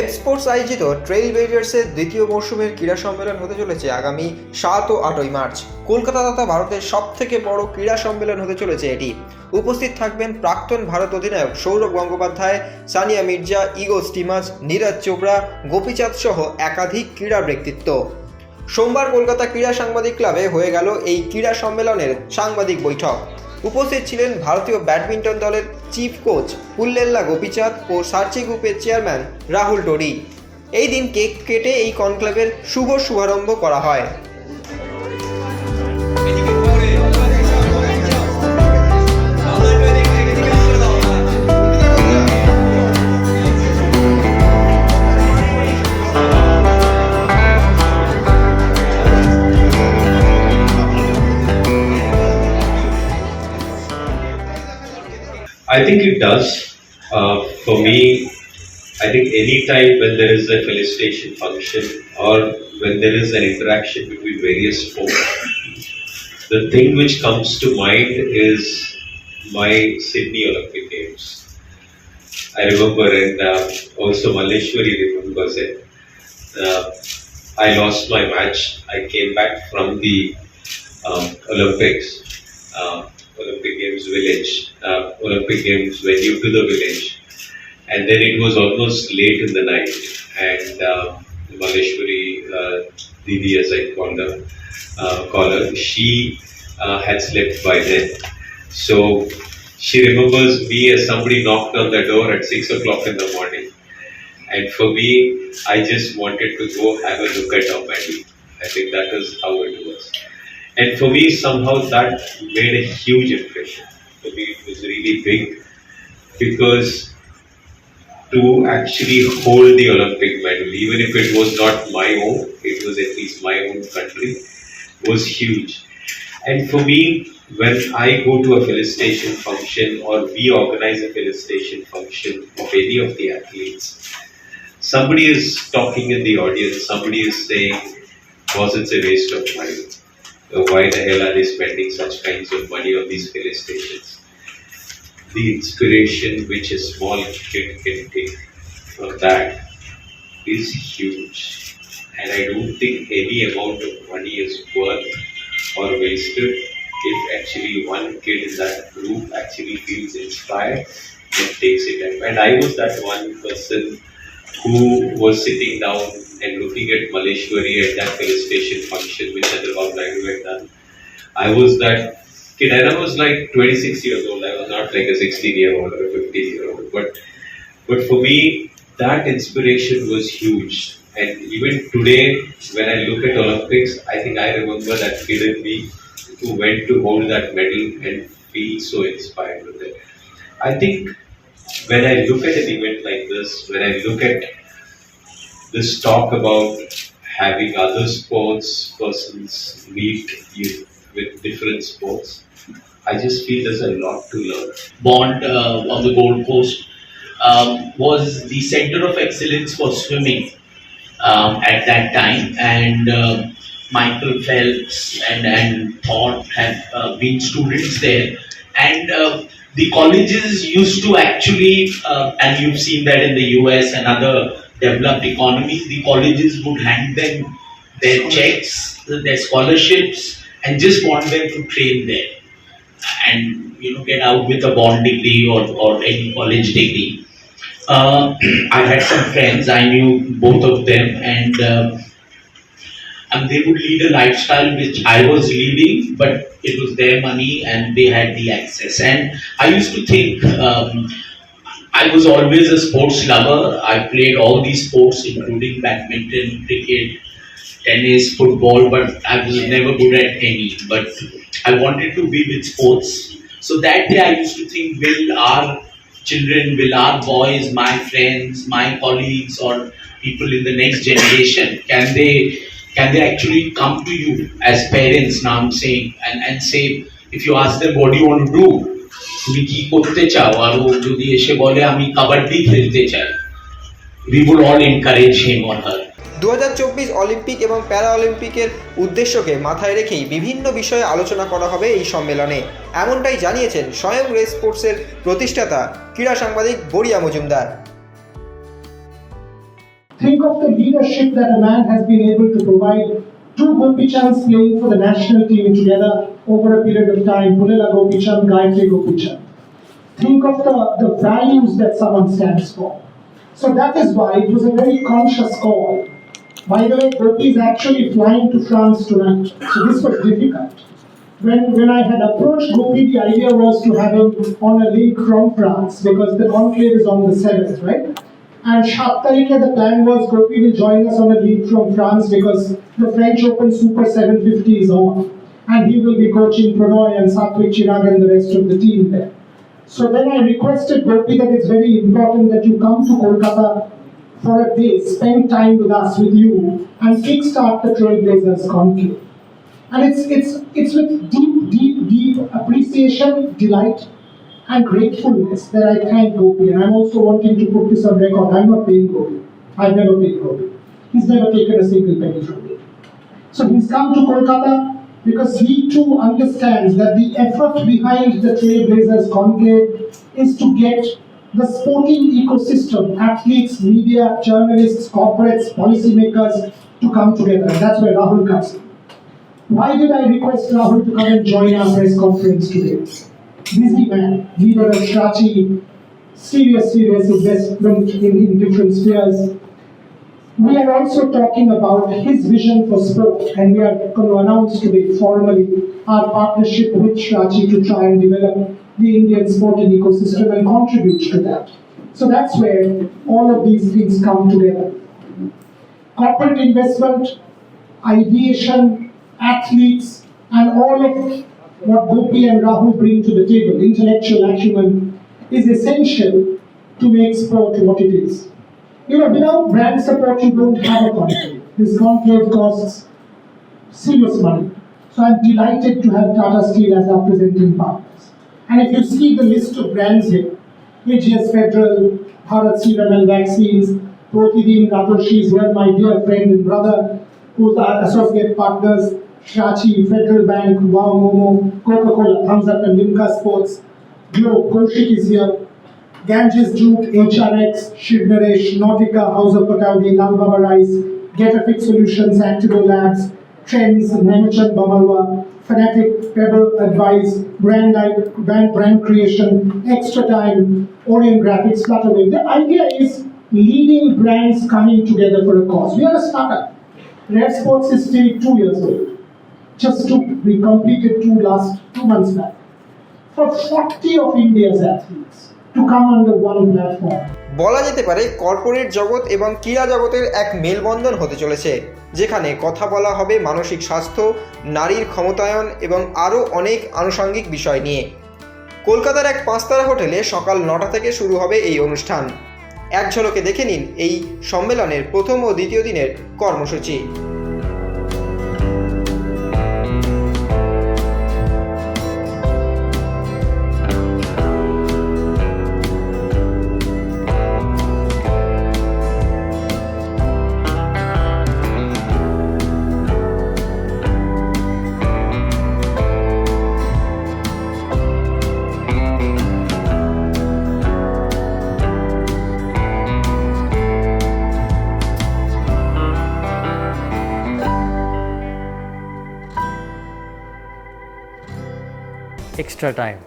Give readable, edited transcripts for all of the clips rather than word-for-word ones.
Red sports আয়োজিত trail ব্লেজার্সের দ্বিতীয় মৌসুমের ক্রীড়া সম্মেলন হতে চলেছে আগামী 7 ও 8 মার্চ। কলকাতা তথা ভারতের সবথেকে বড় ক্রীড়া সম্মেলন হতে চলেছে এটি। উপস্থিত থাকবেন প্রাক্তন ভারত অধিনায়ক সৌরভ গঙ্গোপাধ্যায়, সানিয়া মির্জা, ইগো স্টিমাচ, নীরজ চোপড়া, গোপীচাঁদ সহ একাধিক ক্রীড়া ব্যক্তিত্ব। সোমবার কলকাতা ক্রীড়া সাংবাদিক ক্লাবে হয়ে গেল এই ক্রীড়া সম্মেলনের সাংবাদিক বৈঠক। উপস্থিত ছিলেন ভারতীয় ব্যাডমিন্টন দলের চিফ কোচ পুল্লেল্লা গোপীচাঁদ ও সার্চি গ্রুপের চেয়ারম্যান রাহুল টোরি। এই দিন কেক কেটে এই কনক্লেভের শুভারম্ভ করা হয়। I think it does. For me, I think any time when there is a felicitation function or when there is an interaction between various sports, the thing which comes to mind is my Sydney Olympic Games. I remember, and also Malleshwari remembers it. I lost my match. I came back from the Olympics. Olympic Games village, Olympic Games venue to the village, and then it was almost late in the night, and Malleshwari Didi, as I call her, she had slept by then. So she remembers me as somebody knocked on the door at 6 o'clock in the morning, and for me, I just wanted to go have a look at our medal. I think that is how it was. And for me, somehow that made a huge impression. For me, it was really big because to actually hold the Olympic medal, even if it was not my own, it was at least my own country, was huge. And for me, when I go to a felicitation function or we organize a felicitation function of any of the athletes, somebody is talking in the audience, somebody is saying, was it a waste of money? Why the hell are they spending such kinds of money on these felicitations? The inspiration which a small kid can take from that is huge. And I don't think any amount of money is worth or wasted if actually one kid in that group actually feels inspired and takes it up. And I was that one person who was sitting down and looking at Malleshwari at that felicitation function which Chandrababu Naidu had done. I was that kid, and I was like 26 years old. I was not like a 16-year-old or a 15-year-old. But for me, that inspiration was huge. And even today, when I look at Olympics, I think I remember that kid in me who went to hold that medal and feel so inspired with it. I think when I look at an event like this, when I look at this talk about having other sports persons meet you with different sports, I just feel there's a lot to learn. Bond on the Gold Coast was the center of excellence for swimming at that time, and Michael Phelps and Todd have been students there, and the colleges used to actually, and you've seen that in the US and other developed economies, the colleges would hand them their checks, their scholarships, and just want them to train there and get out with a bond degree or any college degree. I had some friends, I knew both of them, and they would lead a lifestyle which I was leading, but it was their money and they had the access. And I used to think, I was always a sports lover. I played all these sports, including badminton, cricket, tennis, football, but I was never good at any. But I wanted to be with sports. So that day I used to think, will our children, will our boys, my friends, my colleagues, or people in the next generation, can they actually come to you as parents, now I'm saying, and say, if you ask them, what do you want to do? তুমি কি করতে চাও? আর ও যদি এসে বলে আমি কাবাডি খেলতে চাই, we would all encourage him or her. 2024 Olympic এবং প্যারা অলিম্পিকের উদ্দেশ্যকে মাথায় রেখেই বিভিন্ন বিষয়ে আলোচনা করা হবে এই সম্মেলনে, এমনটাই জানিয়েছেন স্বয়ং রেড স্পোর্টসের প্রতিষ্ঠাতা ক্রীড়া সাংবাদিক বরিয়া Majumdar. Think of the leadership that a man has been able to provide. Two Gopichans playing for the national team together over a period of time. Pulela Gopichand, Gayatri Gopichand. Think of the values that someone stands for. So that is why it was a very conscious call. By the way, Gopi is actually flying to France tonight. So this was difficult. When I had approached Gopi, the idea was to have him on a link from France because the conclave is on the 7th, right? And 7 Tarikh, the plan was Gopi will join us on a link from France because the French Open Super 750 is on. And he will be coaching Prannoy and Satwik Chirag and the rest of the team there. So then I requested Gopi that it's very important that you come to Kolkata for a day, spend time with us, with you, and kickstart the Trailblazers conclave. And it's with deep appreciation, delight, and gratefulness that I thank Gopi. And I'm also wanting to put this on record. I'm not paying Gopi. I've never paid Gopi. He's never taken a single penny from me. So he's come to Kolkata because he too understands that the effort behind the Trailblazers conclave is to get the sporting ecosystem, athletes, media, journalists, corporates, policymakers to come together. And that's where Rahul comes in. Why did I request Rahul to come and join our press conference today? Busy man, leader of Shrachi, serious investment in different spheres. We are also talking about his vision for sport, and we are going to announce today formally our partnership with Shrachi to try and develop the Indian sporting ecosystem and contribute to that. So that's where all of these things come together. Corporate investment, ideation, athletes, and all of what Gopi and Rahul bring to the table, intellectual acumen, is essential to make sport what it is. You know, without brand support, you don't have a conclave. This conclave costs serious money. So I'm delighted to have Tata Steel as our presenting partners. And if you see the list of brands here, AGS Federal, Bharat Serum and Vaccines, Protidin Ratoshi is here, my dear friend and brother, who's our associate partners, Shrachi, Federal Bank, Wow Momo, Coca-Cola, Thumbs Up and Limca Sports, Globe, Kaushik is here, Ganges Jute, HRX, Shivnaresh, Nautica, House of Pataudi, Lal Baba Rice, Getafix Solutions, Activo Labs, Trends, Nemachan Babalwa, Fanatic, Pebble Advice, brand creation, Extra Time, Orient Graphics, Flutterwave. The idea is leading brands coming together for a cause. We are a startup. Rev Sports is still 2 years old. We completed 2 months back. For 40 of India's athletes to come under one platform. বলা যেতে পারে corporate জগৎ এবং ক্রীড়া জগতের এক মেলবন্ধন হতে চলেছে, যেখানে কথা বলা হবে মানসিক স্বাস্থ্য, নারীর ক্ষমতায়ন এবং আরও অনেক আনুষঙ্গিক বিষয় নিয়ে। কলকাতার এক 5-তারা হোটেলে সকাল 9টা থেকে শুরু হবে এই অনুষ্ঠান। এক ঝলকে দেখে নিন এই সম্মেলনের প্রথম ও দ্বিতীয় দিনের কর্মসূচি। Extra time.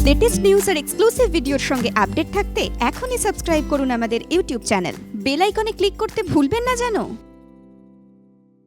লেটেস্ট নিউজ আর এক্সক্লুসিভ ভিডিওর সঙ্গে আপডেট থাকতে এখনই সাবস্ক্রাইব করুন আমাদের ইউটিউব চ্যানেল। বেল আইকনে ক্লিক করতে ভুলবেন না যেন।